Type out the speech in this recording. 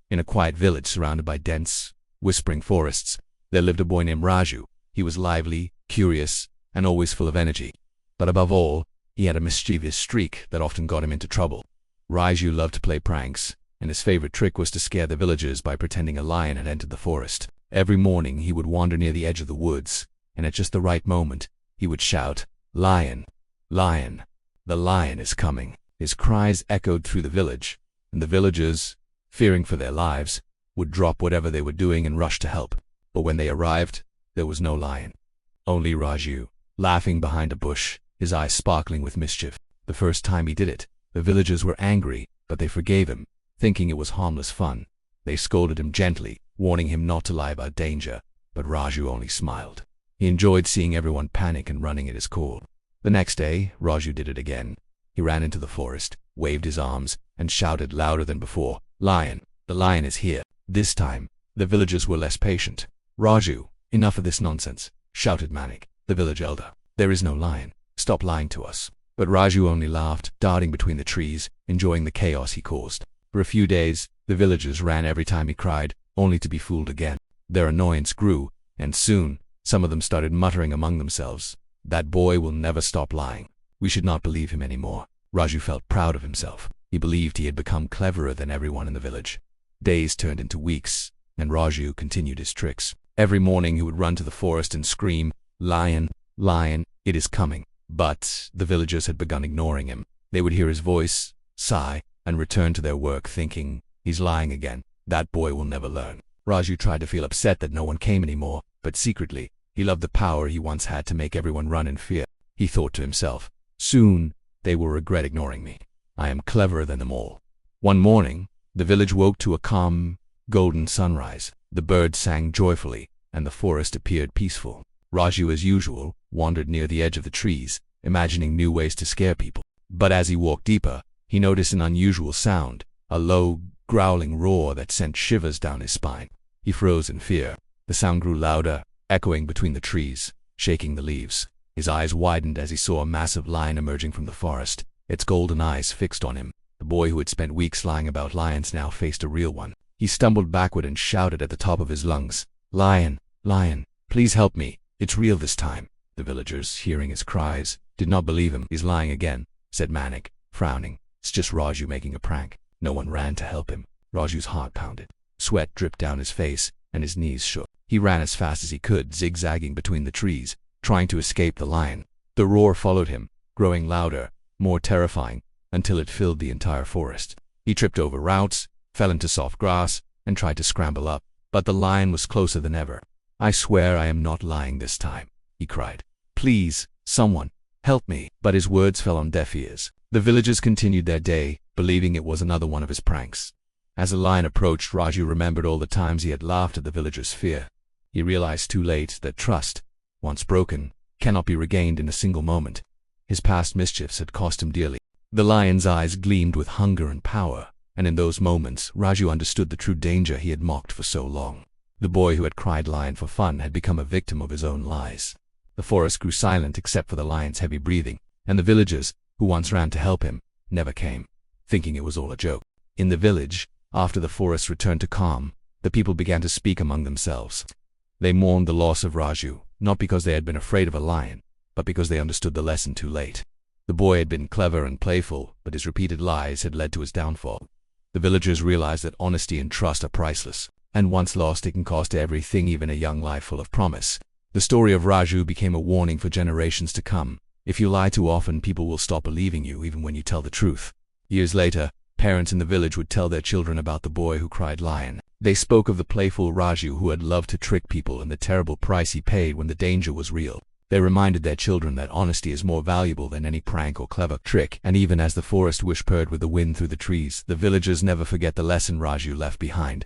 In a quiet village surrounded by dense, whispering forests, there lived a boy named Raju. He was lively, curious, and always full of energy. But above all, he had a mischievous streak that often got him into trouble. Raju loved to play pranks, and his favorite trick was to scare the villagers by pretending a lion had entered the forest. Every morning he would wander near the edge of the woods, and at just the right moment, he would shout, "Lion! Lion! The lion is coming!" His cries echoed through the village, and the villagers, fearing for their lives, would drop whatever they were doing and rush to help. But when they arrived, there was no lion. Only Raju, laughing behind a bush, his eyes sparkling with mischief. The first time he did it, the villagers were angry, but they forgave him, thinking it was harmless fun. They scolded him gently, warning him not to lie about danger, but Raju only smiled. He enjoyed seeing everyone panic and running at his call. The next day, Raju did it again. He ran into the forest, waved his arms, and shouted louder than before, "Lion! The lion is here!" This time, the villagers were less patient. "Raju, enough of this nonsense," shouted Manik, the village elder. "There is no lion. Stop lying to us." But Raju only laughed, darting between the trees, enjoying the chaos he caused. For a few days, the villagers ran every time he cried, only to be fooled again. Their annoyance grew, and soon, some of them started muttering among themselves, "That boy will never stop lying. We should not believe him anymore." Raju felt proud of himself. He believed he had become cleverer than everyone in the village. Days turned into weeks, and Raju continued his tricks. Every morning he would run to the forest and scream, "Lion! Lion! It is coming!" But the villagers had begun ignoring him. They would hear his voice, sigh, and return to their work thinking, "He's lying again. That boy will never learn." Raju tried to feel upset that no one came anymore, but secretly, he loved the power he once had to make everyone run in fear. He thought to himself, "Soon, they will regret ignoring me. I am cleverer than them all." One morning, the village woke to a calm, golden sunrise. The birds sang joyfully, and the forest appeared peaceful. Raju, as usual, wandered near the edge of the trees, imagining new ways to scare people. But as he walked deeper, he noticed an unusual sound, a low, growling roar that sent shivers down his spine. He froze in fear. The sound grew louder, echoing between the trees, shaking the leaves. His eyes widened as he saw a massive lion emerging from the forest, its golden eyes fixed on him. The boy who had spent weeks lying about lions now faced a real one. He stumbled backward and shouted at the top of his lungs, "Lion! Lion! Please help me! It's real this time." The villagers, hearing his cries, did not believe him. "He's lying again," said Manik, frowning. "It's just Raju making a prank." No one ran to help him. Raju's heart pounded. Sweat dripped down his face, and his knees shook. He ran as fast as he could, zigzagging between the trees, trying to escape the lion. The roar followed him, growing louder, more terrifying, until it filled the entire forest. He tripped over roots, fell into soft grass, and tried to scramble up, but the lion was closer than ever. "I swear I am not lying this time," he cried. "Please, someone, help me." But his words fell on deaf ears. The villagers continued their day, believing it was another one of his pranks. As the lion approached, Raju remembered all the times he had laughed at the villagers' fear. He realized too late that trust, once broken, cannot be regained in a single moment. His past mischiefs had cost him dearly. The lion's eyes gleamed with hunger and power, and in those moments, Raju understood the true danger he had mocked for so long. The boy who had cried lion for fun had become a victim of his own lies. The forest grew silent except for the lion's heavy breathing, and the villagers, who once ran to help him, never came, thinking it was all a joke. In the village, after the forest returned to calm, the people began to speak among themselves. They mourned the loss of Raju, not because they had been afraid of a lion, but because they understood the lesson too late. The boy had been clever and playful, but his repeated lies had led to his downfall. The villagers realized that honesty and trust are priceless, and once lost it can cost everything, even a young life full of promise. The story of Raju became a warning for generations to come. If you lie too often, people will stop believing you even when you tell the truth. Years later, parents in the village would tell their children about the boy who cried lion. They spoke of the playful Raju who had loved to trick people and the terrible price he paid when the danger was real. They reminded their children that honesty is more valuable than any prank or clever trick. And even as the forest whispered with the wind through the trees, the villagers never forget the lesson Raju left behind.